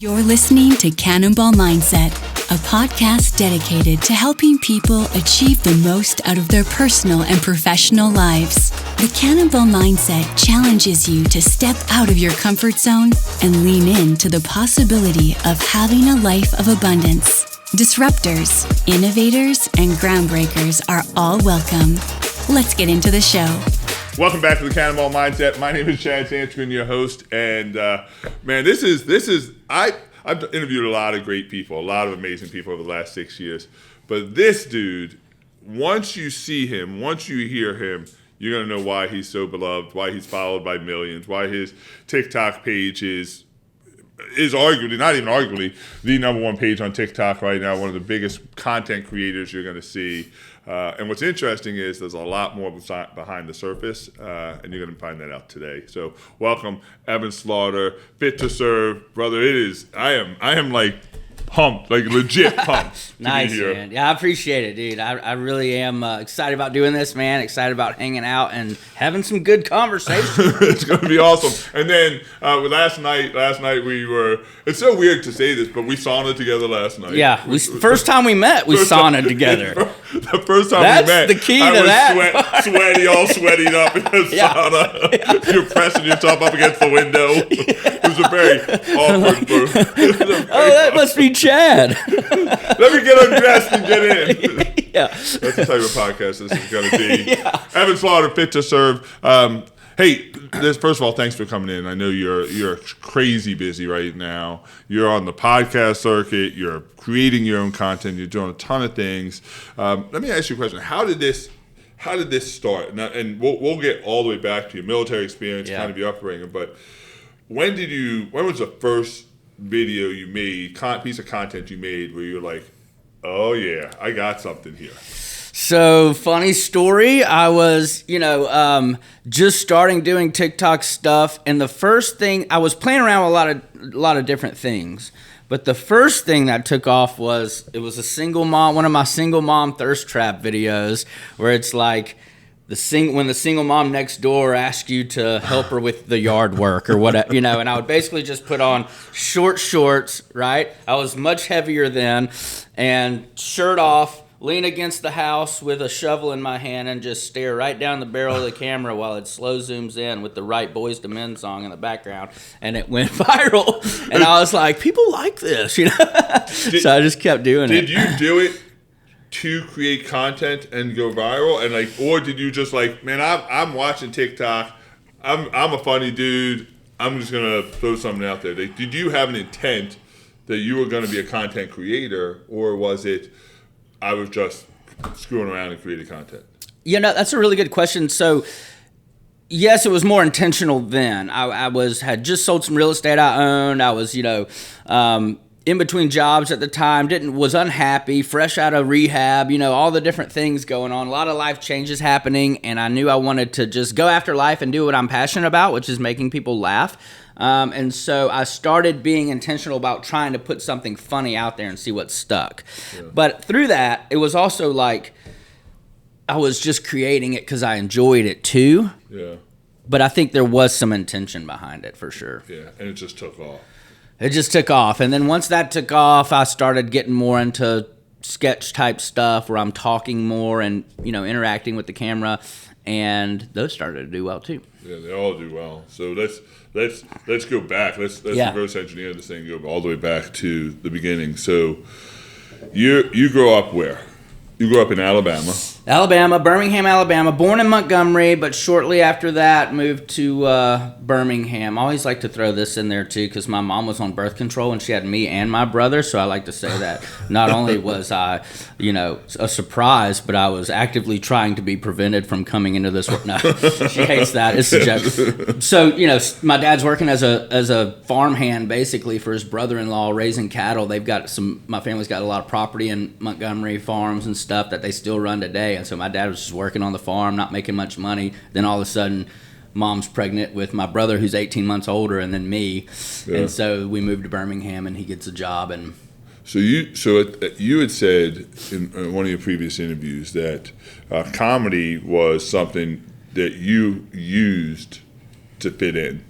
You're listening to Cannonball Mindset, a podcast dedicated to helping people achieve the most out of their personal and professional lives. The Cannonball Mindset challenges you to step out of your comfort zone and lean into the possibility of having a life of abundance. Disruptors, innovators, and groundbreakers are all welcome. Let's get into the show. Welcome back to the Cannonball Mindset. My name is Chad Sanskrin, your host, and man, I've interviewed a lot of great people, a lot of amazing people over the last 6 years. But this dude, once you see him, once you hear him, you're gonna know why he's so beloved, why he's followed by millions, why his TikTok page is arguably, not even arguably, the number one page on TikTok right now, one of the biggest content creators you're gonna see. And what's interesting is there's a lot more behind the surface, and you're going to find that out today. So welcome, Evan Slaughter, Fit to Serve, brother. I am like pumped, like legit pumped. Nice, man. Yeah, I appreciate it, dude. I really am excited about doing this, man. Excited about hanging out and having some good conversation. It's going to be awesome. And then last night we were. It's so weird to say this, but we saunaed together last night. Yeah, first time we met, we saunaed together. The first time That's we met, the key I to was that. sweaty, all sweated up in the sauna. Yeah. You're pressing yourself up against the window. It was a very awkward move. That must be Chad. Let me get undressed and get in. Yeah. That's the type of podcast this is going to be. Yeah. Evan Slaughter, Fit to Serve. Hey, first of all, thanks for coming in. I know you're crazy busy right now. You're on the podcast circuit. You're creating your own content. You're doing a ton of things. Let me ask you a question. How did this start? And we'll get all the way back to your military experience, kind of your upbringing. But when was the first video you made, piece of content you made where you're like, oh yeah, I got something here? So, funny story, I was, just starting doing TikTok stuff, and the first thing, I was playing around with a lot of different things, but the first thing that took off was a single mom, one of my single mom thirst trap videos, where it's like, when the single mom next door asks you to help her with the yard work or whatever, and I would basically just put on short shorts, right? I was much heavier then, and shirt off, lean against the house with a shovel in my hand and just stare right down the barrel of the camera while it slow zooms in with the right Boys to Men song in the background, and it went viral. And I was like, people like this, so I just kept doing it. Did you do it to create content and go viral, and or did you just man, I'm watching TikTok, I'm a funny dude, I'm just gonna throw something out there? Did you have an intent that you were gonna be a content creator, or was it I was just screwing around and creating content? That's a really good question. So, yes, it was more intentional then. I had just sold some real estate I owned. I was, in between jobs at the time, was unhappy, fresh out of rehab, all the different things going on, a lot of life changes happening, and I knew I wanted to just go after life and do what I'm passionate about, which is making people laugh. And so I started being intentional about trying to put something funny out there and see what stuck. Yeah. But through that, it was also like I was just creating it because I enjoyed it too. Yeah. But I think there was some intention behind it for sure. Yeah, and it just took off. It just took off. And then once that took off, I started getting more into sketch type stuff where I'm talking more and, interacting with the camera. And those started to do well too. Yeah, they all do well. So let's go back. Let's reverse engineer this thing, go all the way back to the beginning. So you grow up where? You grew up in Alabama. Birmingham, Alabama. Born in Montgomery, but shortly after that moved to Birmingham. I always like to throw this in there too because my mom was on birth control and she had me and my brother, so I like to say that not only was I, a surprise, but I was actively trying to be prevented from coming into this world. No, she hates that. It's a joke. So, my dad's working as a farmhand basically for his brother-in-law raising cattle. My family's got a lot of property in Montgomery, farms and stuff that they still run today. And so my dad was just working on the farm, not making much money. Then all of a sudden, mom's pregnant with my brother who's 18 months older and then me. Yeah. And so we moved to Birmingham and he gets a job. And So you had said in one of your previous interviews that comedy was something that you used to fit in.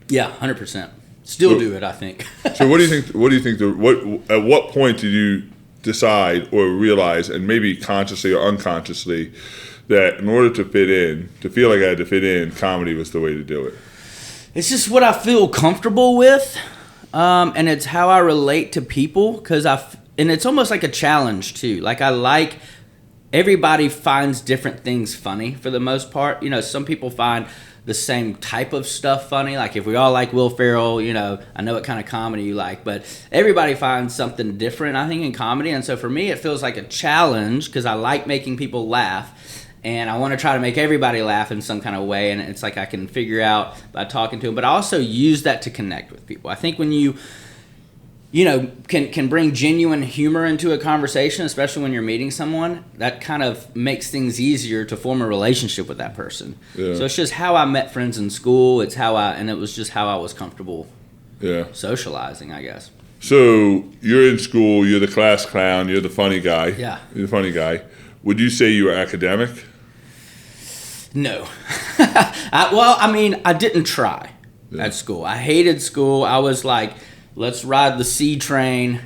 Yeah, 100%. Still do it, I think. So what do you think? What do you think? At what point did you decide or realize, and maybe consciously or unconsciously, that in order to fit in, to feel like I had to fit in, comedy was the way to do it? It's just what I feel comfortable with, and it's how I relate to people. And it's almost like a challenge too. Like everybody finds different things funny for the most part. You know, some people find the same type of stuff funny. Like if we all like Will Ferrell, you know, I know what kind of comedy you like, but everybody finds something different, I think, in comedy. And so for me, it feels like a challenge because I like making people laugh, and I want to try to make everybody laugh in some kind of way. And it's like I can figure out by talking to them, but I also use that to connect with people. I think when you can bring genuine humor into a conversation, especially when you're meeting someone, that kind of makes things easier to form a relationship with that person. Yeah. So it's just how I met friends in school. And it was just how I was comfortable socializing, I guess. So you're in school, you're the class clown, you're the funny guy. Yeah. You're the funny guy. Would you say you were academic? No. I didn't try at school. I hated school. I was like, let's ride the C train,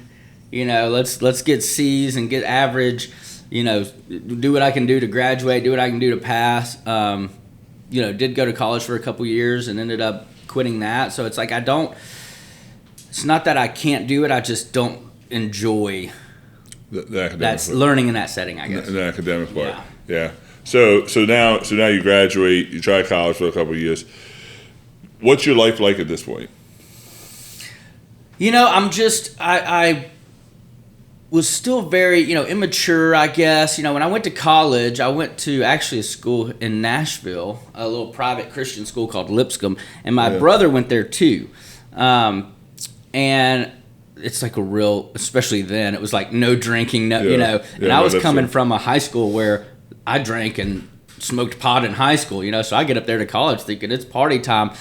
let's get C's and get average, do what I can do to graduate, do what I can do to pass. Did go to college for a couple years and ended up quitting that. So it's like it's not that I can't do it, I just don't enjoy the academic that's part. Learning in that setting, I guess. The academic part. Yeah. So now you graduate, you try college for a couple of years. What's your life like at this point? I was still very, immature, I guess. When I went to college, I went to actually a school in Nashville, a little private Christian school called Lipscomb, and my brother went there too. And it's like especially then, it was like no drinking, and I was coming from a high school where I drank and smoked pot in high school, so I get up there to college thinking it's party time.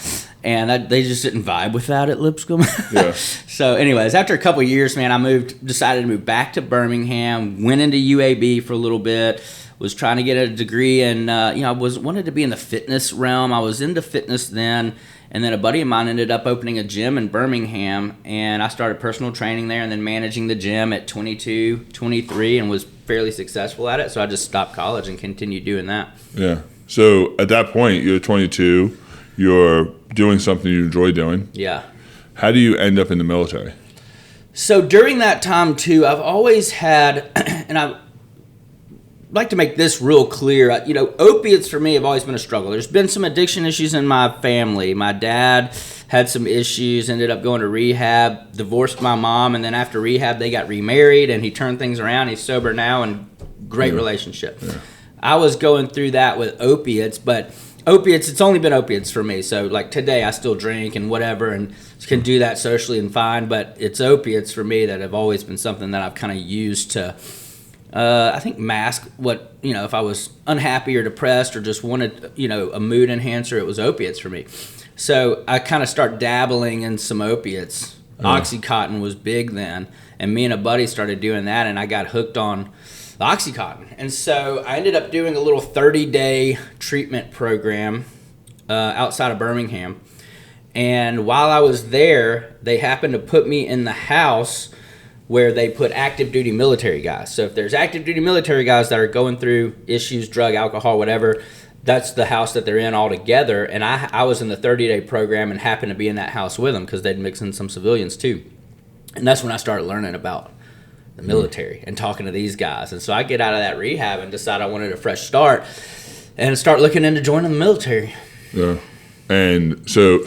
And they just didn't vibe with that at Lipscomb. Yeah. So anyways, after a couple of years, man, I decided to move back to Birmingham, went into UAB for a little bit, was trying to get a degree, and I wanted to be in the fitness realm. I was into fitness then, and then a buddy of mine ended up opening a gym in Birmingham, and I started personal training there and then managing the gym at 22, 23, and was fairly successful at it. So I just stopped college and continued doing that. Yeah. So at that point, you're 22, you're doing something you enjoy doing. Yeah. How do you end up in the military? So during that time too, I've always had, and I like to make this real clear, opiates for me have always been a struggle. There's been some addiction issues in my family. My dad had some issues, ended up going to rehab, divorced my mom, and then after rehab they got remarried and he turned things around. He's sober now and great relationship. Yeah. I was going through that with opiates, but opiates, it's only been opiates for me. So like today I still drink and whatever and can do that socially and fine, but it's opiates for me that have always been something that I've kind of used to, I think, mask what, if I was unhappy or depressed or just wanted, a mood enhancer, it was opiates for me. So I kind of start dabbling in some opiates. Oxycontin was big then, and me and a buddy started doing that, and I got hooked on Oxycontin. And so I ended up doing a little 30-day treatment program outside of Birmingham. And while I was there, they happened to put me in the house where they put active duty military guys. So if there's active duty military guys that are going through issues, drug, alcohol, whatever, that's the house that they're in all together. And I was in the 30-day program and happened to be in that house with them because they'd mix in some civilians too. And that's when I started learning about the military and talking to these guys. And so I get out of that rehab and decide I wanted a fresh start and start looking into joining the military. Yeah. And so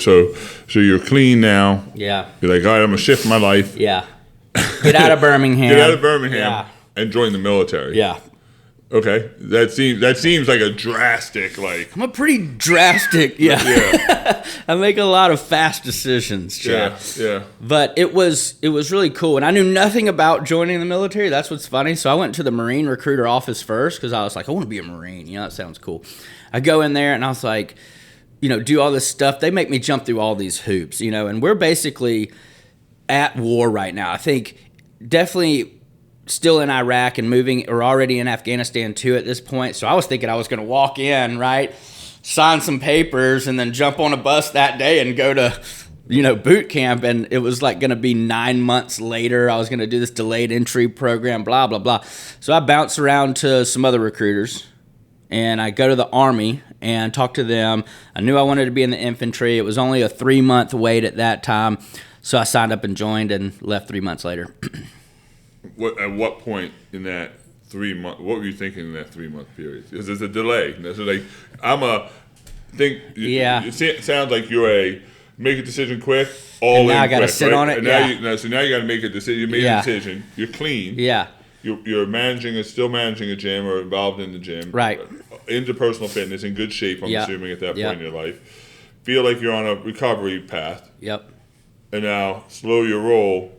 you're clean now. Yeah. You're like, all right, I'm going to shift my life. Yeah. Get out of Birmingham. Get out of Birmingham and join the military. Yeah. Okay. That seems like a drastic, like. I'm a pretty drastic, yeah. I make a lot of fast decisions, Chad. Yeah. But it was really cool. And I knew nothing about joining the military. That's what's funny. So I went to the Marine recruiter office first because I was like, I want to be a Marine. That sounds cool. I go in there and I was like, do all this stuff. They make me jump through all these hoops, and we're basically at war right now. I think definitely still in Iraq and moving, or already in Afghanistan too at this point. So I was thinking I was going to walk in, right, sign some papers, and then jump on a bus that day and go to, boot camp, and it was like going to be 9 months later. I was going to do this delayed entry program, blah, blah, blah. So I bounced around to some other recruiters, and I go to the Army and talk to them. I knew I wanted to be in the infantry. It was only a 3-month wait at that time. So I signed up and joined and left 3 months later. At what point in that 3 month? What were you thinking in that 3-month period? Because there's a delay. So like, It sounds like you're make a decision quick. And now I got to sit on it. And so now you got to make a decision. You made a decision. You're clean. Yeah. You're still managing a gym or involved in the gym. Right. Into personal fitness, in good shape. I'm assuming at that point in your life. Feel like you're on a recovery path. Yep. And now, slow your roll,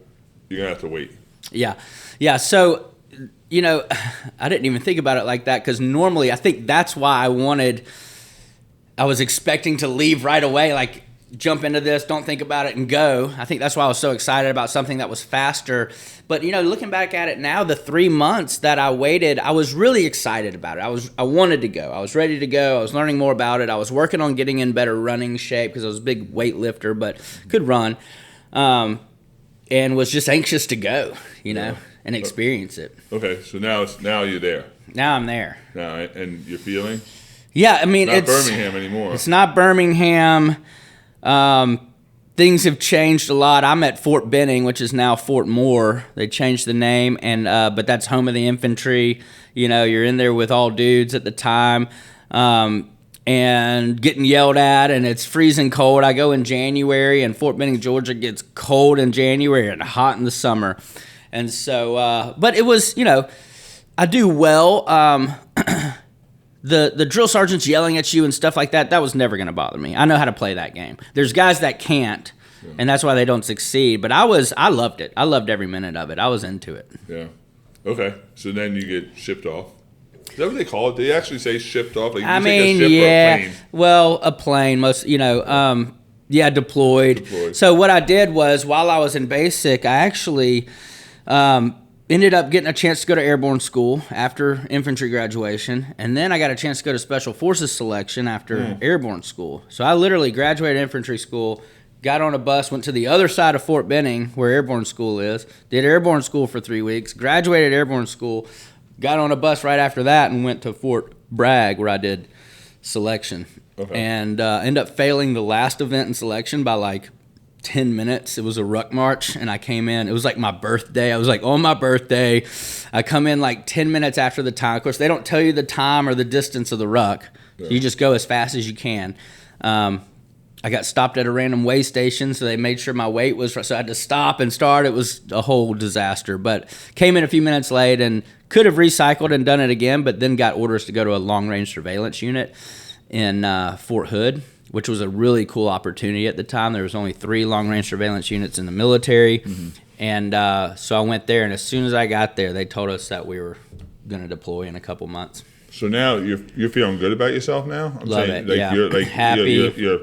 you're going to have to wait. Yeah. Yeah. So, I didn't even think about it like that, because normally I think that's why I was expecting to leave right away, like jump into this, don't think about it, and go. I think that's why I was so excited about something that was faster. But, looking back at it now, the 3 months that I waited, I was really excited about it. I wanted to go. I was ready to go. I was learning more about it. I was working on getting in better running shape, because I was a big weightlifter, but could run. And was just anxious to go, and experience it. Okay, so now you're there. Now I'm there. Now, and you're feeling? Yeah, I mean, it's not Birmingham anymore. It's not Birmingham. Things have changed a lot. I'm at Fort Benning, which is now Fort Moore. They changed the name, and but that's home of the infantry. You're in there with all dudes at the time. And getting yelled at, and it's freezing cold. I go in January, and Fort Benning, Georgia gets cold in January and hot in the summer. And so, but it was, I do well. The drill sergeants yelling at you and stuff like that was never going to bother me. I know how to play that game. There's guys that can't, and that's why they don't succeed. But I loved it. I loved every minute of it. I was into it. Yeah. Okay. So then you get shipped off. Is that what they call it? They actually say shipped off? Like, take a ship or a plane? Well, a plane, deployed. So what I did was, while I was in basic, I actually ended up getting a chance to go to airborne school after infantry graduation, and then I got a chance to go to special forces selection after airborne school. So I literally graduated infantry school, got on a bus, went to the other side of Fort Benning, where airborne school is, did airborne school for 3 weeks, graduated airborne school, got on a bus right after that and went to Fort Bragg, where I did selection. Okay. And ended up failing the last event in selection by like 10 minutes. It was a ruck march, and I came in. It was like my birthday. I was like, on my birthday. I come in like 10 minutes after the time. Of course, they don't tell you the time or the distance of the ruck. Yeah. So you just go as fast as you can. I got stopped at a random weigh station, so they made sure my weight was right. So I had to stop and start. It was a whole disaster, but came in a few minutes late and could have recycled and done it again, but then got orders to go to a long-range surveillance unit in Fort Hood, which was a really cool opportunity at the time. There was only 3 long-range surveillance units in the military, and so I went there, and as soon as I got there, they told us that we were going to deploy in a couple months. So now you're feeling good about yourself now? Love it, yeah. You're like happy. You're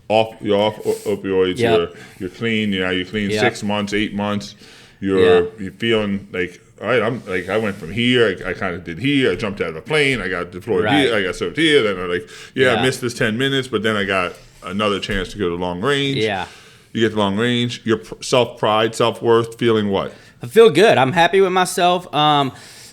off opioids. Yep. You're clean. You're clean. Yep. 6 months, 8 months. You're feeling like, all right. I'm like, I went from here. I kind of did here. I jumped out of a plane. I got deployed here. I got served here. Then I'm like, I missed this 10 minutes, but then I got another chance to go to long range. Yeah. You get to long range. Your self-pride, self-worth, feeling what? I feel good. I'm happy with myself.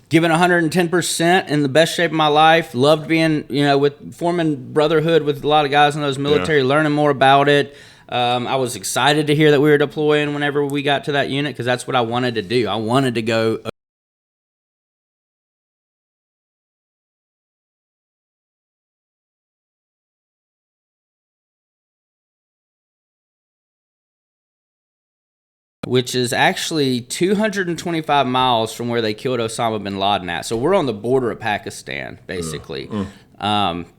Giving 110% in the best shape of my life. Loved being, with forming brotherhood with a lot of guys in those military, learning more about it. I was excited to hear that we were deploying whenever we got to that unit, because that's what I wanted to do. I wanted to go. Which is actually 225 miles from where they killed Osama bin Laden at. So we're on the border of Pakistan, basically.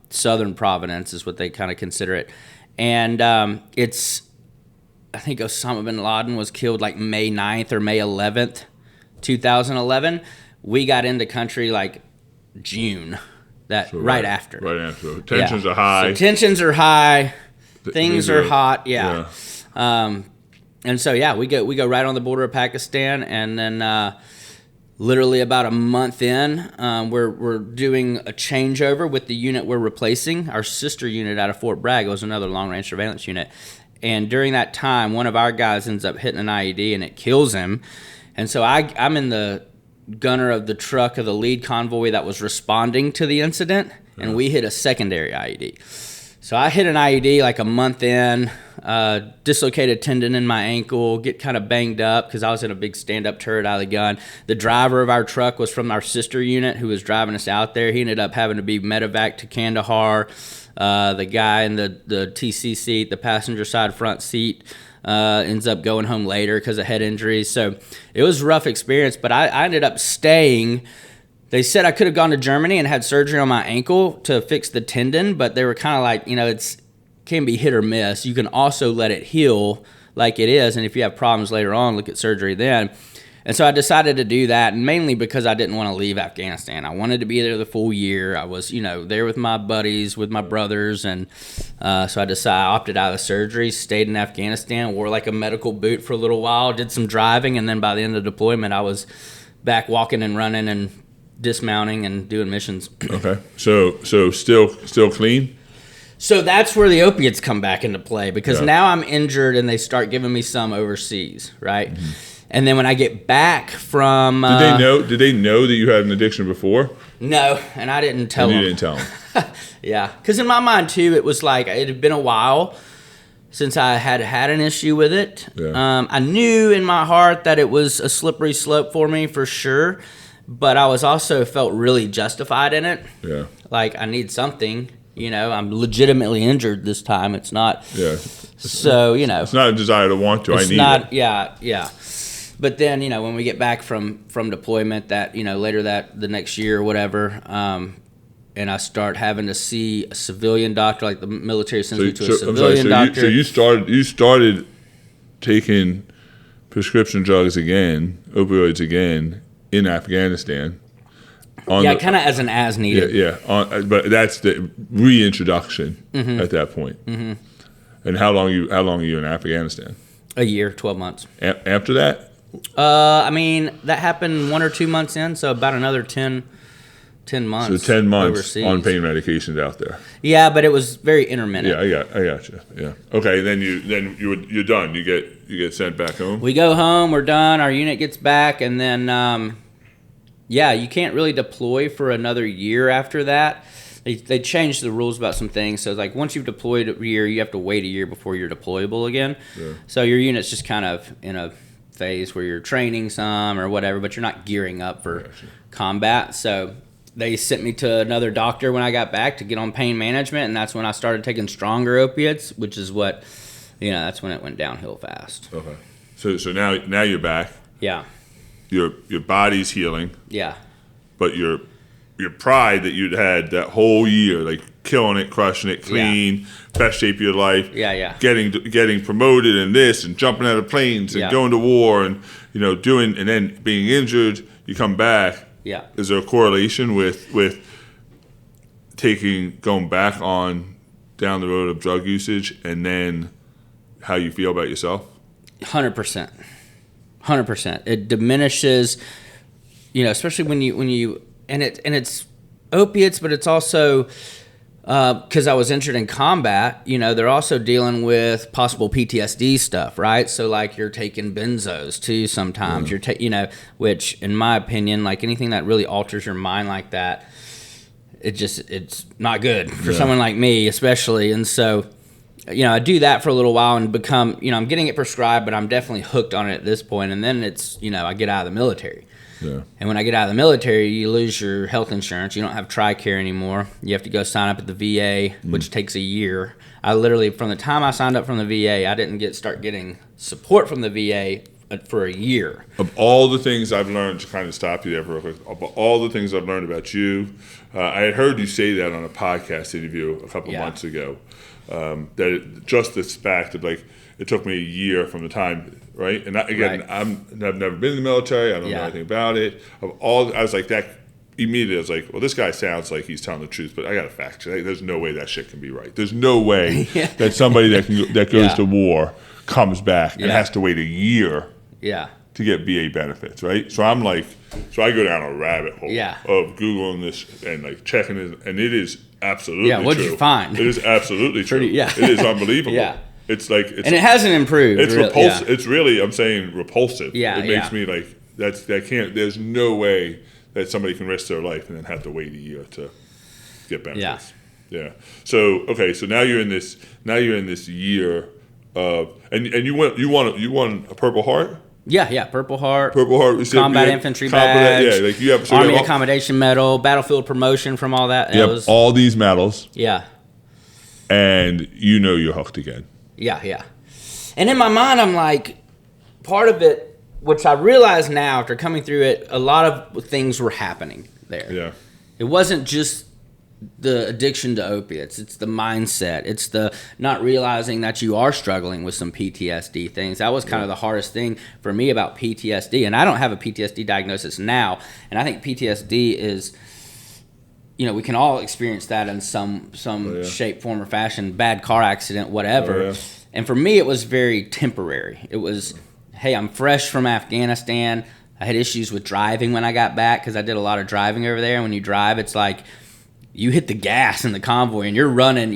Southern Providence is what they kind of consider it. And I think Osama bin Laden was killed like May 9th or May 11th, 2011. We got into country like June, right after. Right after. Tensions are high. So tensions are high. Things are hot. Yeah. And so, we go right on the border of Pakistan, and then literally about a month in, we're doing a changeover with the unit we're replacing. Our sister unit out of Fort Bragg was another long-range surveillance unit, And during that time, one of our guys ends up hitting an IED and it kills him. And so I'm in the gunner of the truck of the lead convoy that was responding to the incident, and we hit a secondary IED. So I hit an IED like a month in, dislocated tendon in my ankle, get kind of banged up because I was in a big stand-up turret out of the gun. The driver of our truck was from our sister unit who was driving us out there. He ended up having to be medevac to Kandahar. The guy in the TC seat, the passenger side front seat, ends up going home later because of head injuries. So it was a rough experience, but I ended up staying. They said I could have gone to Germany and had surgery on my ankle to fix the tendon, but they were kind of like, it's can be hit or miss. You can also let it heal like it is, and if you have problems later on, look at surgery then. And so I decided to do that, and mainly because I didn't want to leave Afghanistan. I wanted to be there the full year. I was, there with my buddies, with my brothers, and so I opted out of the surgery, stayed in Afghanistan, wore like a medical boot for a little while, did some driving, and then by the end of deployment, I was back walking and running and dismounting and doing missions. Okay. So still clean? So that's where the opiates come back into play, because now I'm injured and they start giving me some overseas, right? Mm-hmm. And then when I get back from... Did they know that you had an addiction before? No, and I didn't tell them. You didn't tell them? Yeah, because in my mind, too, it was like it had been a while since I had an issue with it. Yeah. I knew in my heart that it was a slippery slope for me, for sure. But I was also felt really justified in it. Yeah. Like, I need something. I'm legitimately injured this time. It's not. Yeah. So, It's not a desire to want to. I need it. Yeah. But then, when we get back from deployment that, later the next year or whatever, and I start having to see a civilian doctor, like the military sends me to a civilian doctor. So you started taking prescription drugs again, opioids again, in Afghanistan. Kind of as needed. Yeah. But that's the reintroduction at that point. Mm-hmm. And how long are you in Afghanistan? A year, 12 months. After that? That happened 1 or 2 months in, so about another 10 months. So 10 months overseas. On pain medications out there. Yeah, but it was very intermittent. Yeah, I got you. Yeah. Okay, then you're done. You get sent back home. We go home. We're done. Our unit gets back, and then you can't really deploy for another year after that. They changed the rules about some things. So it's like once you've deployed a year, you have to wait a year before you're deployable again. Yeah. So your unit's just kind of in a phase where you're training some or whatever, but you're not gearing up for combat. So they sent me to another doctor when I got back to get on pain management, and that's when I started taking stronger opiates, which is what, that's when it went downhill fast. Okay. So now you're back. Yeah. Your body's healing. Yeah. But your pride that you'd had that whole year, like killing it, crushing it, clean, best shape of your life. Yeah. Getting promoted and this and jumping out of planes and going to war and doing, and then being injured, you come back. Yeah. Is there a correlation with going back on down the road of drug usage and then how you feel about yourself? 100%. 100%. It diminishes, especially when you and it's opiates, but it's also because I was injured in combat. They're also dealing with possible PTSD stuff, right? So like you're taking benzos too sometimes. You're which in my opinion, like anything that really alters your mind like that, it's not good for someone like me, especially. And so, I do that for a little while and become, I'm getting it prescribed, but I'm definitely hooked on it at this point. And then it's, I get out of the military. Yeah. And when I get out of the military, you lose your health insurance. You don't have TRICARE anymore. You have to go sign up at the VA, which takes a year. I literally, from the time I signed up from the VA, I didn't start getting support from the VA for a year. Of all the things I've learned, to kind of stop you there for real quick, of all the things I've learned about you, I had heard you say that on a podcast interview a couple months ago. Just this fact of like it took me a year from the time, right? And I've never been in the military. I don't know anything about it. I was like that immediately. I was like, well, this guy sounds like he's telling the truth, but I got to fact check. There's no way that shit can be right. There's no way that somebody that goes to war comes back and has to wait a year. Yeah. To get VA benefits, right? So I'm like, I go down a rabbit hole of Googling this and like checking it, and it is absolutely true. What'd you find? It is absolutely true. It is unbelievable. and it hasn't improved. It's really, repulsive. Yeah. It's really, I'm saying, repulsive. Yeah, it makes me like that can't. There's no way that somebody can risk their life and then have to wait a year to get benefits. Yeah. So okay, so now you're in this year of and you won a Purple Heart. Yeah, Purple Heart. Recipient, Infantry badge. Yeah, like you have Army Accommodation Medal, Battlefield Promotion from all that. You have all these medals. Yeah. And you're hooked again. Yeah. And in my mind, I'm like, part of it, which I realize now after coming through it, a lot of things were happening there. Yeah. It wasn't just the addiction to opiates. It's the mindset. It's the not realizing that you are struggling with some PTSD things. That was kind of the hardest thing for me about PTSD. And I don't have a PTSD diagnosis now. And I think PTSD is, we can all experience that in some shape, form, or fashion, bad car accident, whatever. And for me, it was very temporary. It was, hey, I'm fresh from Afghanistan. I had issues with driving when I got back because I did a lot of driving over there. And when you drive, it's like you hit the gas in the convoy and you're running,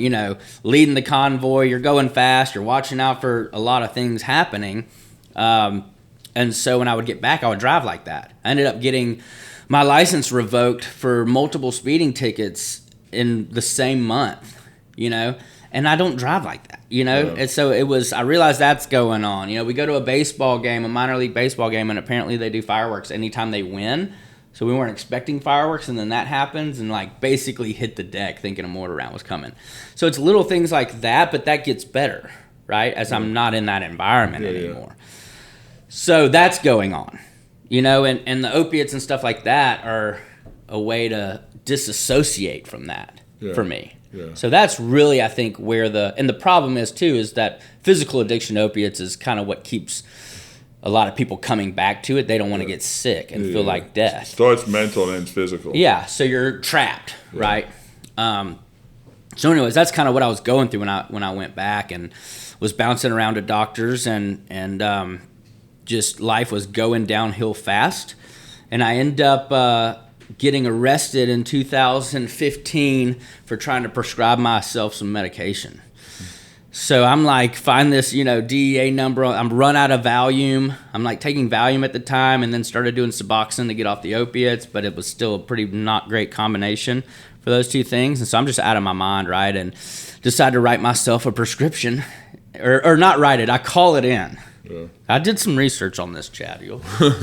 leading the convoy. You're going fast. You're watching out for a lot of things happening. And so when I would get back, I would drive like that. I ended up getting my license revoked for multiple speeding tickets in the same month, and I don't drive like that, And so I realized that's going on. We go to a baseball game, a minor league baseball game, and apparently they do fireworks anytime they win. So we weren't expecting fireworks, and then that happens, and basically hit the deck thinking a mortar round was coming. So it's little things like that, but that gets better, right? As I'm not in that environment anymore. So that's going on, and the opiates and stuff like that are a way to disassociate from that for me. Yeah. So that's really, I think, where the problem is too, is that physical addiction to opiates is kind of what keeps a lot of people coming back to it. They don't want to get sick and feel like death. Starts mental and ends physical. Yeah, so you're trapped, right? So anyways, that's kind of what I was going through when I went back and was bouncing around to doctors and just life was going downhill fast. And I ended up getting arrested in 2015 for trying to prescribe myself some medication. So I'm like, find this, DEA number. I'm run out of Valium. I'm like taking Valium at the time and then started doing Suboxone to get off the opiates, but it was still a pretty not great combination for those two things. And so I'm just out of my mind, right? And decided to write myself a prescription or not write it. I call it in. Yeah. I did some research on this, Chad.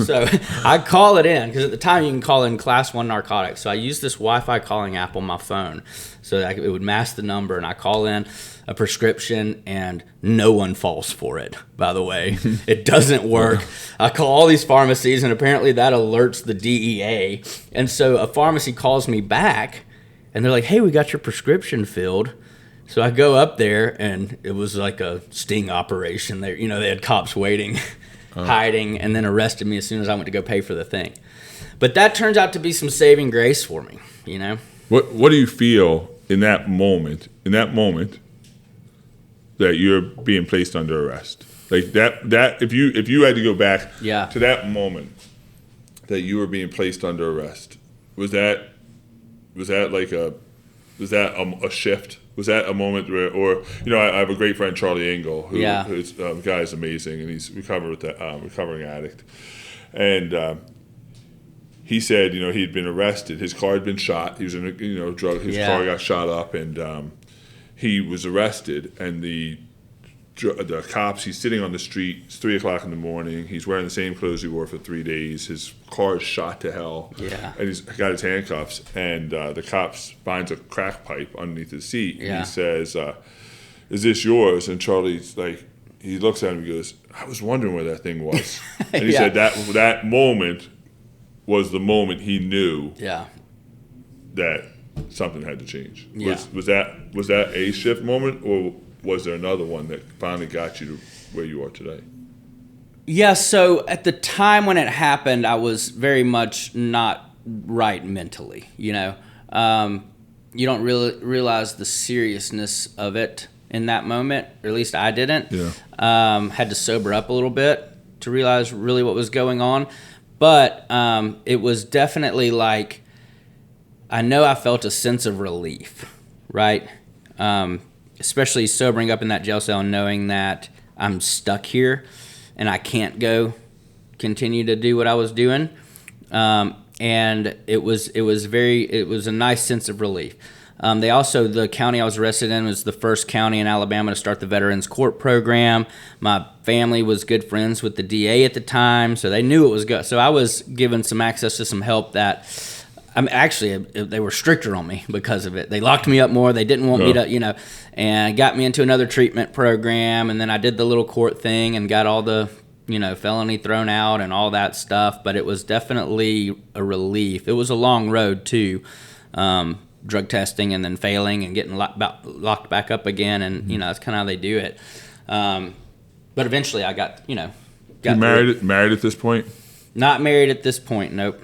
So I call it in because at the time you can call in class 1 narcotics. So I used this Wi-Fi calling app on my phone so that it would mask the number, and I call in a prescription, and no one falls for it, by the way. It doesn't work. I call all these pharmacies, and apparently that alerts the DEA. And so a pharmacy calls me back, and they're like, hey, we got your prescription filled. So I go up there, and it was like a sting operation. They had cops waiting, hiding, and then arrested me as soon as I went to go pay for the thing. But that turns out to be some saving grace for me, What do you feel in that moment that you're being placed under arrest? Like that if you had to go back to that moment that you were being placed under arrest, was that a shift? Was that a moment where, I have a great friend, Charlie Engel, who's the guy is amazing, and he's recovering addict. And he said, he'd been arrested. His car had been shot. He was in a drug. His car got shot up, and he was arrested. And the cops, he's sitting on the street. It's 3:00 in the morning. He's wearing the same clothes he wore for 3 days. His car is shot to hell. Yeah. And he's got his handcuffs. And the cops finds a crack pipe underneath his seat. Yeah. And he says, is this yours? And Charlie's like, he looks at him and goes, I was wondering where that thing was. And he said that moment was the moment he knew that something had to change. Yeah. Was that a shift moment, or was there another one that finally got you to where you are today? Yeah, so at the time when it happened, I was very much not right mentally, You don't really realize the seriousness of it in that moment, or at least I didn't. Yeah. Had to sober up a little bit to realize really what was going on. But it was definitely like, I know I felt a sense of relief, right? especially sobering up in that jail cell and knowing that I'm stuck here and I can't continue to do what I was doing. And it was a nice sense of relief. The county I was arrested in was the first county in Alabama to start the Veterans Court Program. My family was good friends with the DA at the time, so they knew it was good. So I was given some access to some help that, they were stricter on me because of it. They locked me up more. They didn't want me to, and got me into another treatment program. And then I did the little court thing and got all the, felony thrown out and all that stuff. But it was definitely a relief. It was a long road too. Drug testing and then failing and getting locked back up again. And, that's kind of how they do it. But eventually I got. You married at this point? Not married at this point, nope.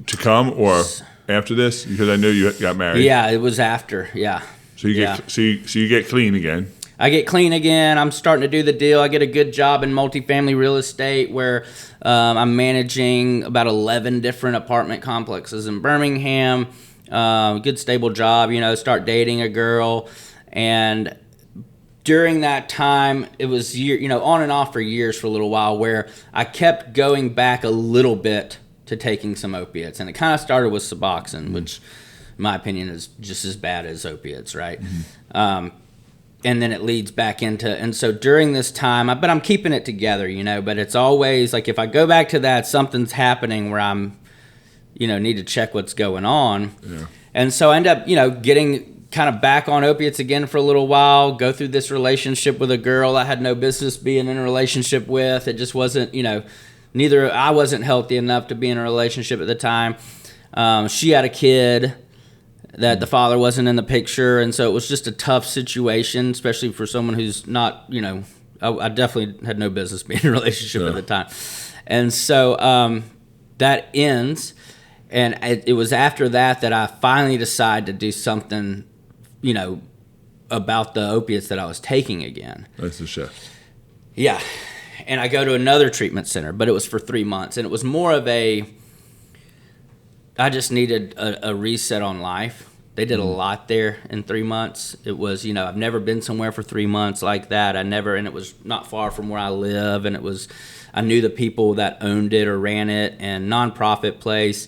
To come or after this? Because I know you got married. Yeah, it was after. Yeah. So you get clean again. I get clean again. I'm starting to do the deal. I get a good job in multifamily real estate where I'm managing about 11 different apartment complexes in Birmingham. Good stable job. Start dating a girl, and during that time, it was on and off for years for a little while where I kept going back a little bit to taking some opiates. And it kind of started with Suboxone, which in my opinion is just as bad as opiates, right? And then it leads back into, and so during this time, but I'm keeping it together, but it's always like if I go back to that, something's happening where I'm, need to check what's going on. Yeah. And so I end up, getting kind of back on opiates again for a little while, go through this relationship with a girl I had no business being in a relationship with. It just wasn't, I wasn't healthy enough to be in a relationship at the time. She had a kid that the father wasn't in the picture, and so it was just a tough situation, especially for someone who's not, I definitely had no business being in a relationship at the time. And so that ends, and it was after that I finally decided to do something, about the opiates that I was taking again. That's the shift. Yeah. And I go to another treatment center, but it was for 3 months. And it was more of I just needed a reset on life. They did a lot there in 3 months. It was, I've never been somewhere for 3 months like that. And it was not far from where I live. And I knew the people that owned it or ran it, and nonprofit place.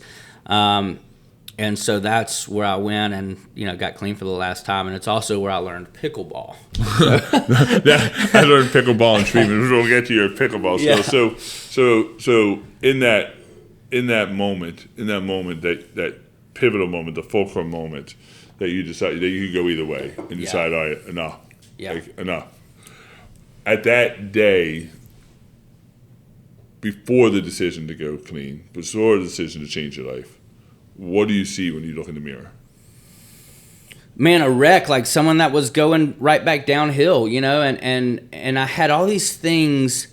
And so that's where I went and, got clean for the last time. And it's also where I learned pickleball. I learned pickleball and treatment. We'll get to your pickleball skills. Yeah. So in that moment, that pivotal moment, the fulcrum moment, that you decided that you could go either way and decide, all right, enough. Yeah. Enough. At that day, before the decision to go clean, before the decision to change your life, what do you see when you look in the mirror? Man, a wreck, like someone that was going right back downhill, and I had all these things.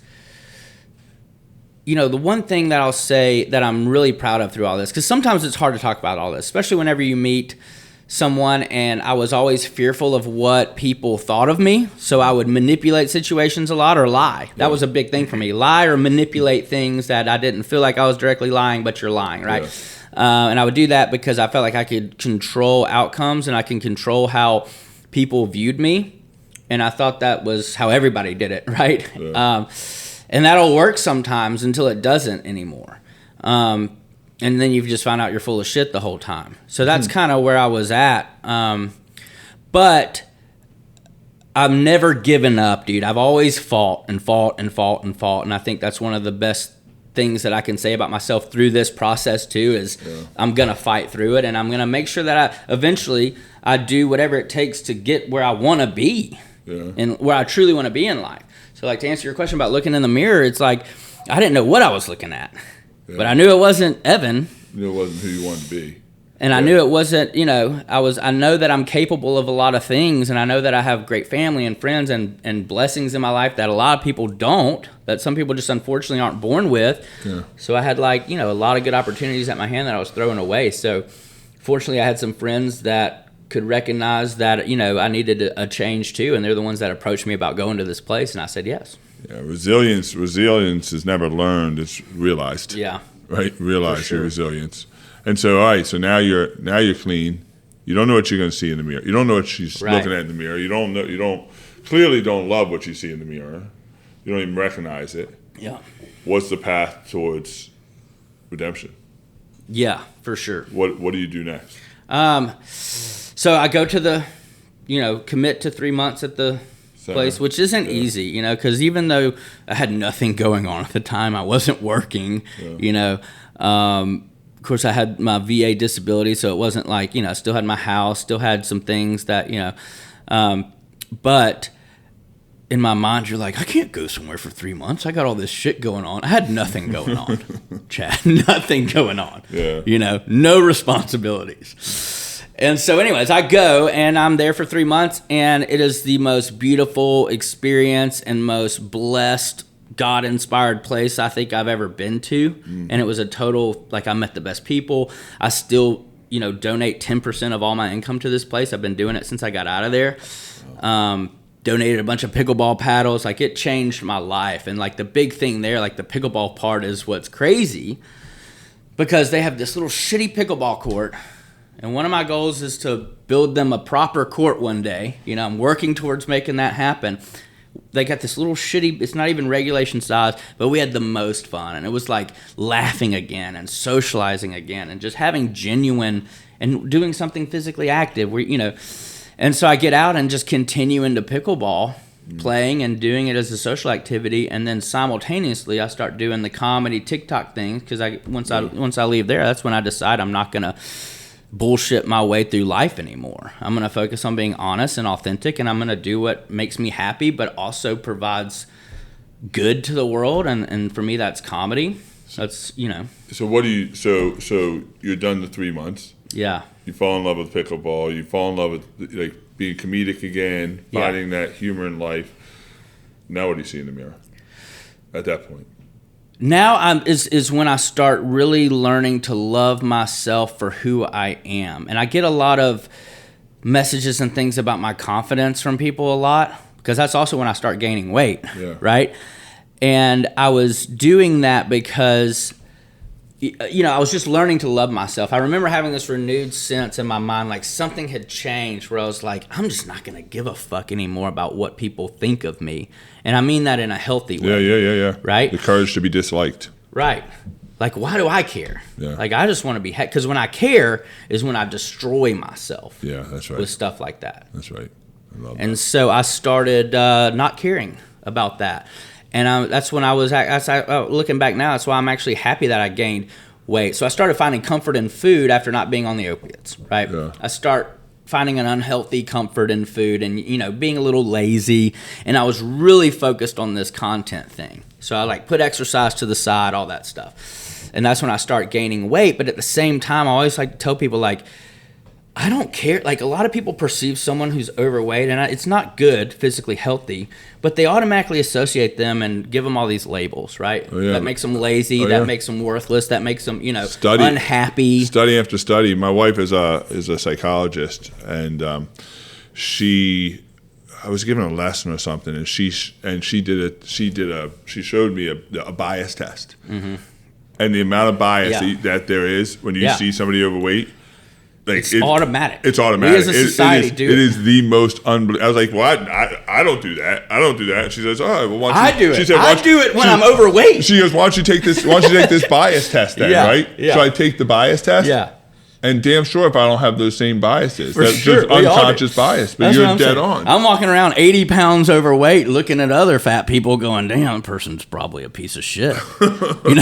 The one thing that I'll say that I'm really proud of through all this, because sometimes it's hard to talk about all this, especially whenever you meet someone, and I was always fearful of what people thought of me, so I would manipulate situations a lot or lie. That was a big thing for me. Lie or manipulate things that I didn't feel like I was directly lying, but you're lying, right? Yeah. And I would do that because I felt like I could control outcomes and I can control how people viewed me. And I thought that was how everybody did it, right? Yeah. And that'll work sometimes until it doesn't anymore. And then you've just found out you're full of shit the whole time. So that's kind of where I was at. But I've never given up, dude. I've always fought. And I think that's one of the best things that I can say about myself through this process too is I'm going to fight through it, and I'm going to make sure that I do whatever it takes to get where I want to be and where I truly want to be in life. So like to answer your question about looking in the mirror, it's like I didn't know what I was looking at, but I knew it wasn't Evan. You knew it wasn't who you wanted to be. And I knew it wasn't, I know that I'm capable of a lot of things, and I know that I have great family and friends and blessings in my life that a lot of people don't, that some people just unfortunately aren't born with. Yeah. So I had a lot of good opportunities at my hand that I was throwing away. So fortunately I had some friends that could recognize that, I needed a change too, and they're the ones that approached me about going to this place, and I said yes. Yeah, resilience is never learned, it's realized. Yeah. Right? Realize your resilience. And so, all right, so now you're clean, You don't know what you're going to see in the mirror. You don't know what she's looking at in the mirror. You don't know. You clearly don't love what you see in the mirror. You don't even recognize it. Yeah. What's the path towards redemption? Yeah, for sure. What do you do next? So I go to commit to 3 months at the place, which isn't easy, because even though I had nothing going on at the time, I wasn't working, of course I had my VA disability, so it wasn't like, I still had my house, still had some things that, but in my mind, you're like, I can't go somewhere for 3 months. I got all this shit going on. I had nothing going on, Chad, nothing going on, no responsibilities. And so anyways, I go and I'm there for 3 months, and it is the most beautiful experience and most blessed, God-inspired place I think I've ever been to. And it was a total, I met the best people. I still, donate 10% of all my income to this place. I've been doing it since I got out of there. Donated a bunch of pickleball paddles. It changed my life. And the big thing there, the pickleball part is what's crazy, because they have this little shitty pickleball court. And one of my goals is to build them a proper court one day. I'm working towards making that happen. They got this little shitty, it's not even regulation size, but we had the most fun. And it was laughing again and socializing again and just having genuine and doing something physically active. And so I get out and just continue into pickleball, playing and doing it as a social activity. And then simultaneously, I start doing the comedy TikTok thing, because once I leave there, that's when I decide I'm not going to bullshit my way through life anymore. I'm going to focus on being honest and authentic, and I'm going to do what makes me happy but also provides good to the world, and for me that's comedy. That's So what do you so you're done the 3 months. Yeah. You fall in love with pickleball, you fall in love with being comedic again, finding that humor in life. Now what do you see in the mirror at that point? Now is when I start really learning to love myself for who I am. And I get a lot of messages and things about my confidence from people a lot, because that's also when I start gaining weight, right? And I was doing that because, I was just learning to love myself. I remember having this renewed sense in my mind, something had changed, where I was like, I'm just not going to give a fuck anymore about what people think of me. And I mean that in a healthy way. Yeah. Right? The courage to be disliked. Right. Why do I care? Yeah. I just want to be, because when I care is when I destroy myself. Yeah, that's right. With stuff like that. That's right. I love that. And so I started not caring about that. And that's when I was, looking back now, that's why I'm actually happy that I gained weight. So I started finding comfort in food after not being on the opiates, right? Yeah. I start finding an unhealthy comfort in food and, being a little lazy. And I was really focused on this content thing. So I put exercise to the side, all that stuff. And that's when I start gaining weight. But at the same time, I always like to tell people, I don't care. A lot of people perceive someone who's overweight, and it's not good, physically healthy, but they automatically associate them and give them all these labels, right? Oh, yeah. That makes them lazy, that makes them worthless, that makes them, unhappy. Study after study. My wife is a psychologist, and I was given a lesson or something, and she showed me a bias test, and the amount of bias that there is when you see somebody overweight. It's automatic. It's automatic. We as a society it is the most unbelievable. I was like, well, I don't do that. I don't do that. And she says, all right, well, why don't you? I do it. She said, I do it when I'm overweight. She goes, why don't you take this bias test then, right? Yeah. So I take the bias test. Yeah. And damn sure if I don't have those same biases. For That's sure. just unconscious bias. But That's you're what dead saying. on. I'm walking around 80 pounds overweight looking at other fat people going, damn, that person's probably a piece of shit. But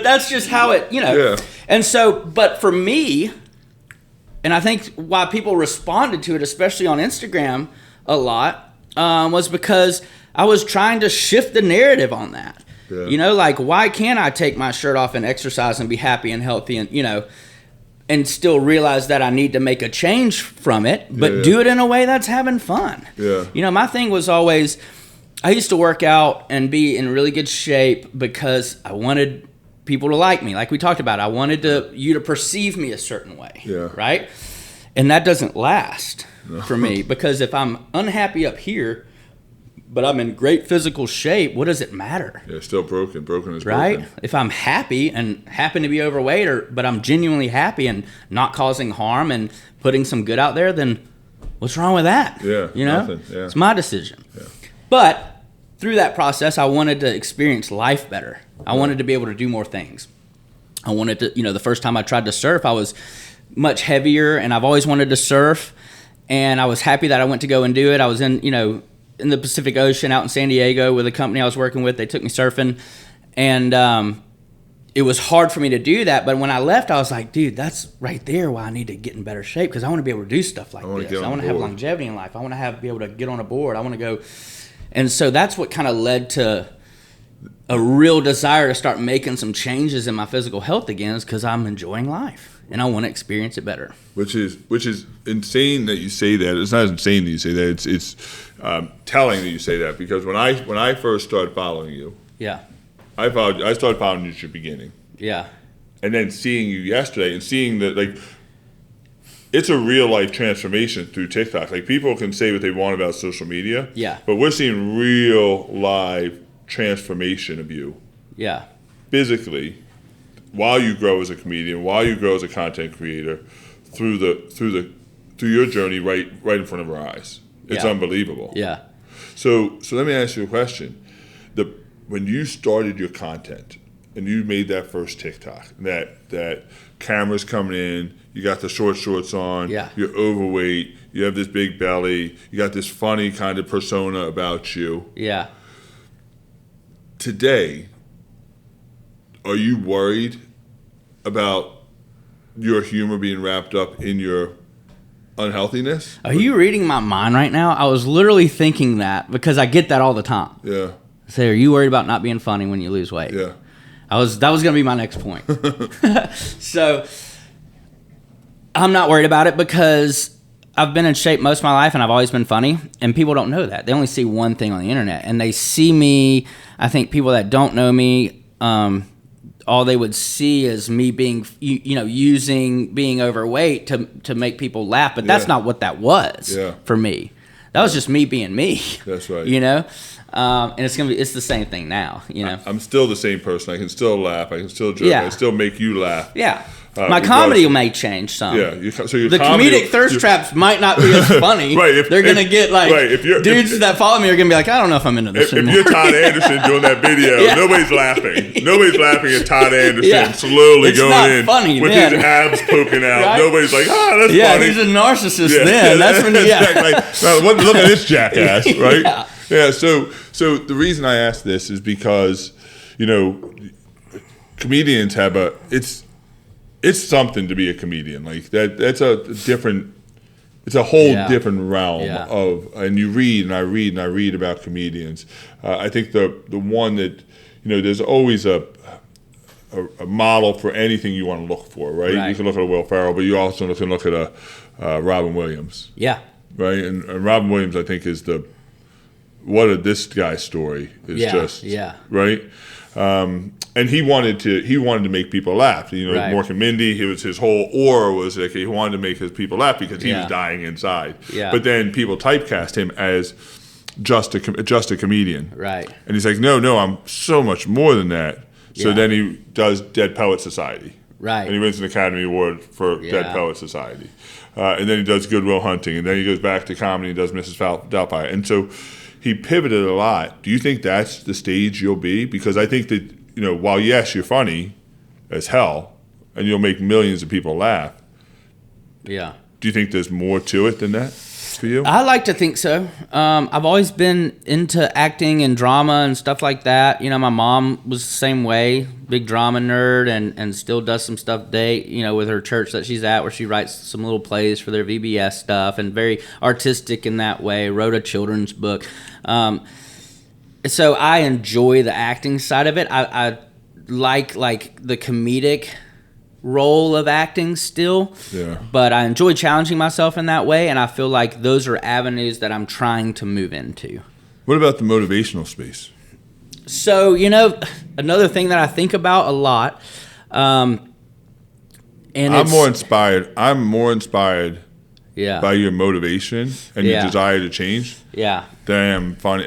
that's just how it, Yeah. And so, but for me, and I think why people responded to it, especially on Instagram a lot, was because I was trying to shift the narrative on that. Yeah. Why can't I take my shirt off and exercise and be happy and healthy and, and still realize that I need to make a change from it, but do it in a way that's having fun. Yeah. My thing was always, I used to work out and be in really good shape because I wanted people to like me. Like we talked about, I wanted you to perceive me a certain way. Yeah. Right? And that doesn't last for me, because if I'm unhappy up here, but I'm in great physical shape, what does it matter? Yeah, still broken. Broken is right? broken. If I'm happy and happen to be overweight, but I'm genuinely happy and not causing harm and putting some good out there, then what's wrong with that? Yeah, you know, nothing. Yeah. It's my decision. Yeah. But through that process, I wanted to experience life better. I wanted to be able to do more things. I wanted to, the first time I tried to surf, I was much heavier, and I've always wanted to surf. And I was happy that I went to go and do it. I was in the Pacific Ocean out in San Diego with a company I was working with. They took me surfing, and it was hard for me to do that. But when I left, I was like, dude, that's right there why I need to get in better shape, because I want to be able to do stuff like this. I want to have longevity in life. I want to be able to get on a board. I want to go. And so that's what kind of led to a real desire to start making some changes in my physical health again, is because I'm enjoying life and I want to experience it better. Which is insane that you say that. It's not insane that you say that. It's telling that you say that, because when I first started following you, yeah, I started following you at your beginning. Yeah. And then seeing you yesterday and seeing that, like, it's a real life transformation through TikTok. Like, people can say what they want about social media. Yeah. But we're seeing real live transformation of you. Yeah. Physically, while you grow as a comedian, while you grow as a content creator, through your journey right in front of our eyes. It's unbelievable. Yeah. So let me ask you a question. When you started your content and you made that first TikTok, that camera's coming in, you got the shorts on, you're overweight, you have this big belly, you got this funny kind of persona about you. Yeah. Today, are you worried about your humor being wrapped up in your unhealthiness? Are you reading my mind right now? I was literally thinking that, because I get that all the time. Yeah. Say, are you worried about not being funny when you lose weight? Yeah. That was going to be my next point. So I'm not worried about it, because I've been in shape most of my life and I've always been funny, and people don't know that. They only see one thing on the internet, and they see me. I think people that don't know me, all they would see is me being, using being overweight to make people laugh. But that's not what that was for me. That was just me being me. That's right. And it's the same thing now. I'm still the same person. I can still laugh. I can still joke. I still make you laugh. Yeah. My comedy may change some. Yeah. The comedic thirst traps might not be as funny. Right. They're going to get dudes that follow me are going to be like, I don't know if I'm into this anymore. If you're Todd Anderson doing that video, nobody's laughing. Nobody's laughing at Todd Anderson slowly going in funny, with then. his abs poking out. Right? Nobody's like, that's funny. Yeah, he's a narcissist then. That's when, look at this jackass, right? Yeah. So the reason I ask this is because, comedians have it's something to be a comedian. Like that's it's a whole different realm of, and you read and I read about comedians. I think the one that, there's always a model for anything you want to look for, right? You can look at a Will Ferrell, but you also can look at a Robin Williams. Yeah. Right. And Robin Williams, I think, is this guy's story is right. And he wanted to make people laugh. Mork and Mindy, his whole aura was like he wanted to make his people laugh because he was dying inside. Yeah. But then people typecast him as just a comedian. Right. And he's like, no, I'm so much more than that. So then he does Dead Poet Society. Right. And he wins an Academy Award for Dead Poet Society. And then he does Good Will Hunting. And then he goes back to comedy and does Mrs. Doubtfire. And so he pivoted a lot. Do you think that's the stage you'll be? Because I think that, while yes, you're funny as hell and you'll make millions of people laugh. Yeah. Do you think there's more to it than that for you? I like to think so. I've always been into acting and drama and stuff like that. My mom was the same way, big drama nerd, and still does some stuff with her church that she's at, where she writes some little plays for their VBS stuff, and very artistic in that way. Wrote a children's book. So I enjoy the acting side of it. I like the comedic role of acting still. Yeah. But I enjoy challenging myself in that way, and I feel like those are avenues that I'm trying to move into. What about the motivational space? So, another thing that I think about a lot, and I'm more inspired by your motivation and your desire to change than I am funny,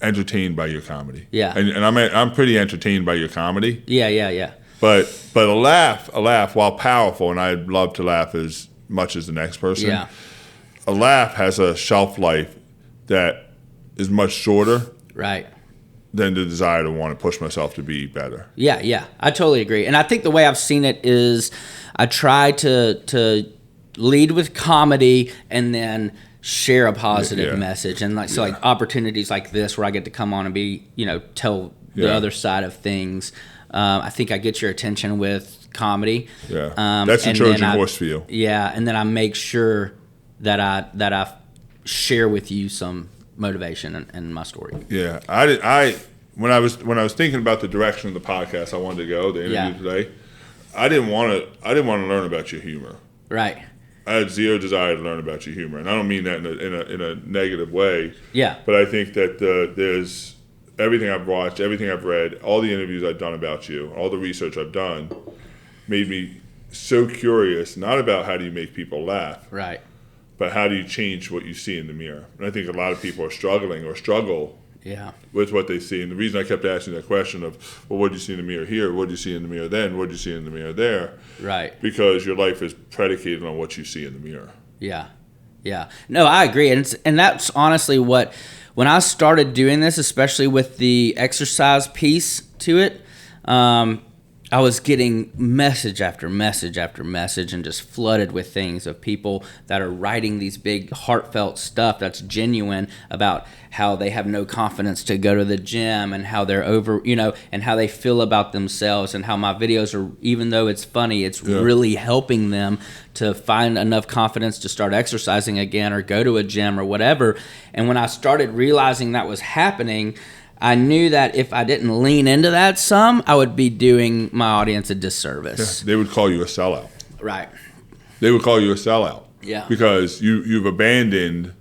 entertained by your comedy. Yeah. And I'm pretty entertained by your comedy. Yeah. But a laugh, while powerful, and I'd love to laugh as much as the next person. Yeah. A laugh has a shelf life that is much shorter. Right. Than the desire to want to push myself to be better. Yeah. I totally agree. And I think the way I've seen it is I try to lead with comedy and then share a positive message. And like opportunities like this where I get to come on and be, tell the other side of things. I think I get your attention with comedy. Yeah. That's a Trojan horse for you. Yeah. And then I make sure that I share with you some motivation and my story. Yeah, I when I was thinking about the direction of the podcast I wanted to go, the interview today, I didn't want to learn about your humor. Right. I had zero desire to learn about your humor, and I don't mean that in a negative way. Yeah. But I think that there's everything I've watched, everything I've read, all the interviews I've done about you, all the research I've done, made me so curious. Not about how do you make people laugh. Right. But how do you change what you see in the mirror? And I think a lot of people are struggling or struggle with what they see. And the reason I kept asking that question of, well, what did you see in the mirror here? What did you see in the mirror then? What did you see in the mirror there? Right. Because your life is predicated on what you see in the mirror. Yeah. No, I agree. And that's honestly what, when I started doing this, especially with the exercise piece to it, I was getting message after message after message and just flooded with things of people that are writing these big heartfelt stuff that's genuine about how they have no confidence to go to the gym and how they're over, and how they feel about themselves and how my videos are, even though it's funny, it's really helping them to find enough confidence to start exercising again or go to a gym or whatever. And when I started realizing that was happening, I knew that if I didn't lean into that some, I would be doing my audience a disservice. Yeah, they would call you a sellout. Right. They would call you a sellout. Yeah. Because you've abandoned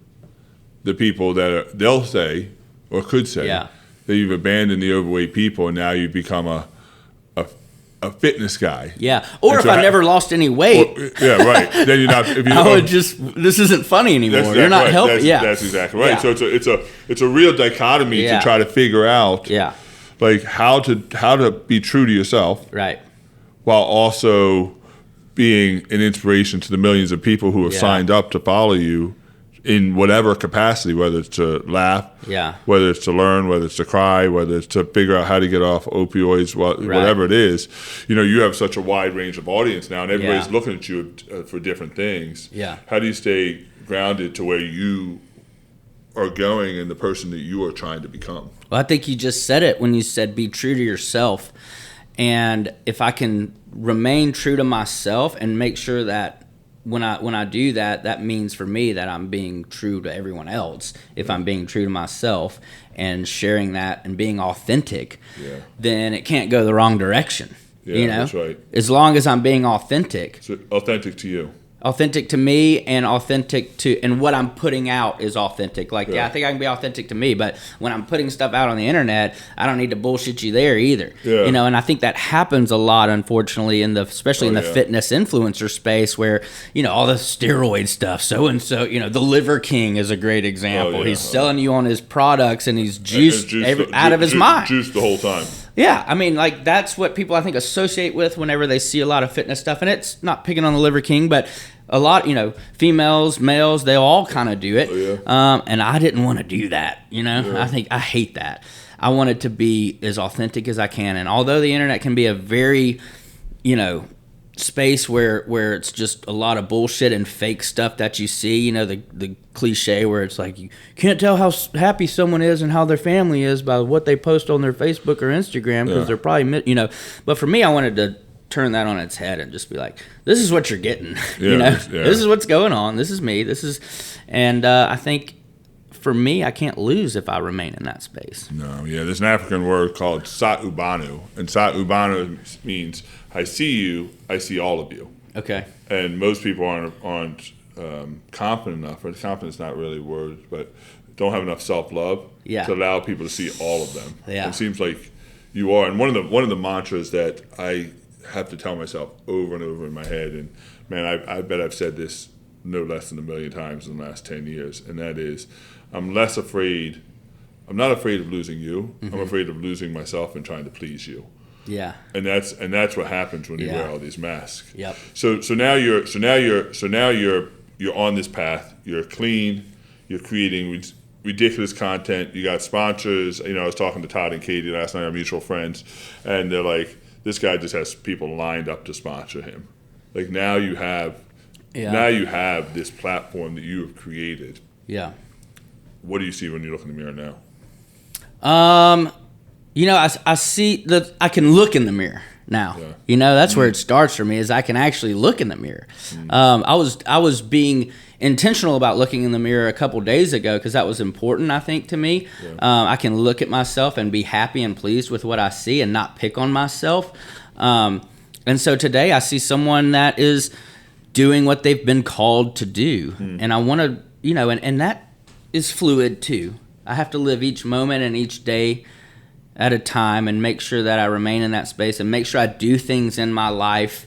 the people that they'll say, or could say, that you've abandoned the overweight people, and now you've become a fitness guy. Yeah. Or if I never lost any weight. Right. Then you're not. If you I would this isn't funny anymore. Exactly you're not right. helping. That's exactly right. So it's a real dichotomy to try to figure out. Like how to be true to yourself. Right. While also being an inspiration to the millions of people who have signed up to follow you in whatever capacity, whether it's to laugh, whether it's to learn, whether it's to cry, whether it's to figure out how to get off opioids, whatever it is. You have such a wide range of audience now, and everybody's looking at you for different things. Yeah. How do you stay grounded to where you are going and the person that you are trying to become? Well, I think you just said it when you said be true to yourself. And if I can remain true to myself and make sure that when I do that, that means for me that I'm being true to everyone else. If I'm being true to myself and sharing that and being authentic, then it can't go the wrong direction. That's right. As long as I'm being authentic. So authentic to you. Authentic to me and authentic to, and what I'm putting out is authentic. Like, I think I can be authentic to me, but when I'm putting stuff out on the internet, I don't need to bullshit you there either. And I think that happens a lot, unfortunately, especially in the fitness influencer space where, all the steroid stuff, so-and-so, the Liver King is a great example. He's selling you on his products and he's juiced out of his mind. Juiced the whole time. Yeah, I mean, like, that's what people, I think, associate with whenever they see a lot of fitness stuff. And it's not picking on the Liver King, but a lot, females, males, they all kind of do it. And I didn't want to do that, I hate that. I wanted to be as authentic as I can. And although the internet can be a very, space where it's just a lot of bullshit and fake stuff that you see, the cliche where it's like you can't tell how happy someone is and how their family is by what they post on their Facebook or Instagram because they're probably, but for me, I wanted to turn that on its head and just be like, this is what you're getting, this is what's going on, this is me, and I think for me, I can't lose if I remain in that space. No, there's an African word called sa'ubanu, and sa'ubanu means I see you, I see all of you. Okay. And most people aren't confident enough, or confidence is not really words, but don't have enough self-love to allow people to see all of them. Yeah. It seems like you are. And one of the mantras that I have to tell myself over and over in my head. And man, I bet I've said this no less than 1 million times in the last 10 years. And that is, I'm not afraid of losing you. Mm-hmm. I'm afraid of losing myself and trying to please you. Yeah. And that's what happens when you wear all these masks. Yep. So now you're on this path. You're clean. You're creating ridiculous content. You got sponsors. I was talking to Todd and Katie last night, our mutual friends, and they're like, this guy just has people lined up to sponsor him. Like now you have this platform that you have created. Yeah. What do you see when you look in the mirror now? I see that I can look in the mirror now. Yeah. That's where it starts for me, is I can actually look in the mirror. I was being intentional about looking in the mirror a couple days ago because that was important, I think, to me. Yeah. I can look at myself and be happy and pleased with what I see and not pick on myself. And so today I see someone that is doing what they've been called to do. And I want to, and that is fluid too. I have to live each moment and each day at a time and make sure that I remain in that space and make sure I do things in my life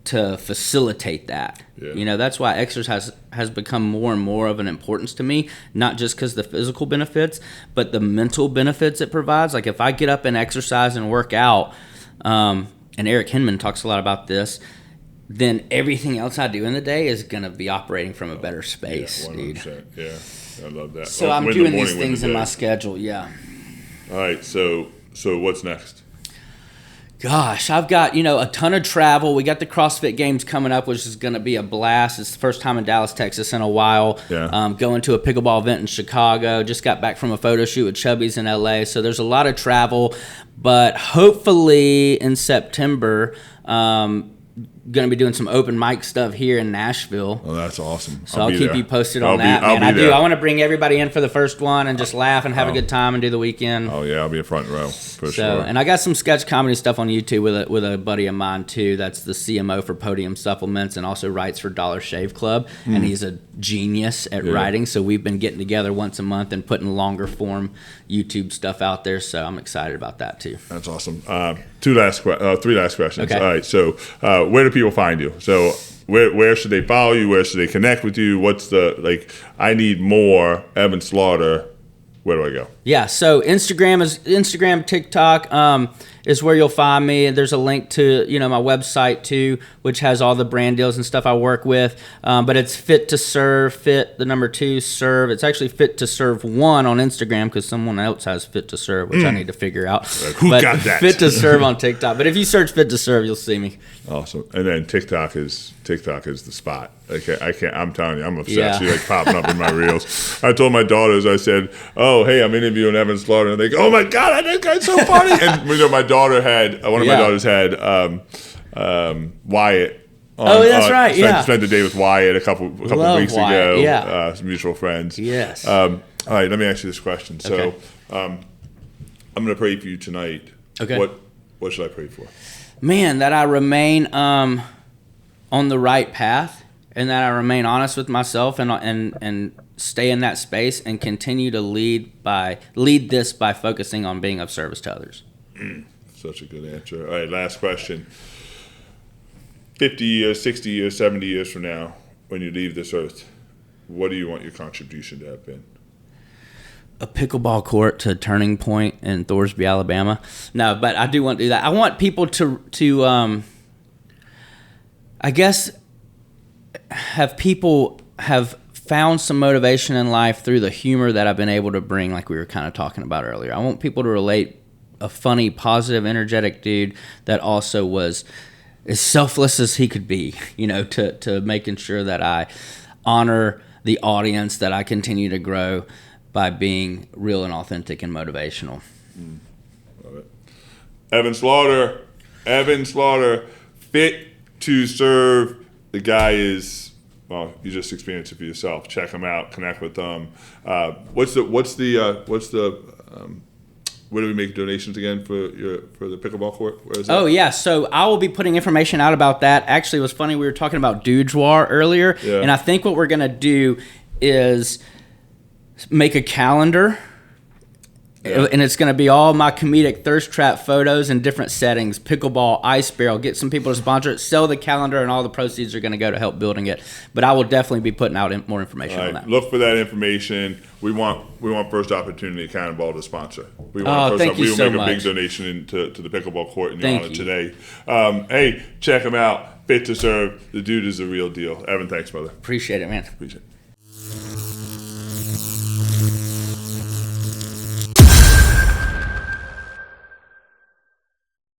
to facilitate that. Yeah. That's why exercise has become more and more of an importance to me, not just because the physical benefits, but the mental benefits it provides. Like if I get up and exercise and work out, and Eric Hinman talks a lot about this, then everything else I do in the day is going to be operating from a better space, dude. Yeah, I love that. So I'm doing these things in my schedule, yeah. All right, so what's next? Gosh, I've got, a ton of travel. We got the CrossFit Games coming up, which is going to be a blast. It's the first time in Dallas, Texas in a while. Yeah. Going to a pickleball event in Chicago. Just got back from a photo shoot with Chubby's in LA. So there's a lot of travel. But hopefully in September, going to be doing some open mic stuff here in Nashville. Oh, that's awesome. So I'll keep you posted on that, man. I want to bring everybody in for the first one and just laugh and have a good time and do the weekend. Oh, yeah, I'll be in front row for sure. And I got some sketch comedy stuff on YouTube with a buddy of mine, too. That's the CMO for Podium Supplements and also writes for Dollar Shave Club. And he's a genius at writing. So we've been getting together once a month and putting longer form YouTube stuff out there. So I'm excited about that, too. That's awesome. Three last questions. Okay. All right, so where do people find you? So where should they follow you? Where should they connect with you? What's I need more Evan Slaughter. Where do I go? Yeah, so Instagram, TikTok is where you'll find me. There's a link to my website too, which has all the brand deals and stuff I work with. But it's Fit to Serve, Fit the number 2 Serve. It's actually Fit to Serve 1 on Instagram because someone else has Fit to Serve, which I need to figure out. Who got that? Fit to Serve on TikTok. But if you search Fit to Serve, you'll see me. Awesome. And then TikTok is the spot. I can't. I'm telling you, I'm obsessed. Yeah. She's popping up in my reels. I told my daughters, I said, "Oh, hey, I'm interviewing Evan Slaughter," and they go, "Oh my God, that guy's so funny!" And my daughter had my daughters had Wyatt. That's right. Spent the day with Wyatt a couple weeks ago. Yeah, some mutual friends. Yes. All right, let me ask you this question. Okay. So, I'm going to pray for you tonight. Okay. What should I pray for? Man, that I remain on the right path, and that I remain honest with myself, and stay in that space, and continue to lead this by focusing on being of service to others. Such a good answer. All right, last question. 50 years, 60 years, 70 years from now, when you leave this earth, what do you want your contribution to have been? A pickleball court to Turning Point in Thorsby, Alabama. No, but I do want to do that. I want people to I guess, have found some motivation in life through the humor that I've been able to bring, like we were kind of talking about earlier. I want people to relate a funny, positive, energetic dude that also was as selfless as he could be, to making sure that I honor the audience, that I continue to grow by being real and authentic and motivational. Love it. Evan Slaughter, Fit to Serve. The guy is, well, you just experienced it for yourself. Check him out. Connect with them. Where do we make donations again for the pickleball court? Where is that? Oh, yeah. So I will be putting information out about that. Actually, it was funny. We were talking about Dujoir earlier. Yeah. And I think what we're going to do is make a calendar And it's going to be all my comedic thirst trap photos in different settings, pickleball, ice barrel, get some people to sponsor it, sell the calendar, and all the proceeds are going to go to help building it. But I will definitely be putting out more information on that. Look for that information. We want First Opportunity Cannonball to sponsor. We thank you so make much. a big donation to the pickleball court in your Thank honor you. today. Hey, check him out. Fit to Serve. The dude is the real deal. Evan, thanks, brother. Appreciate it, man. Appreciate it.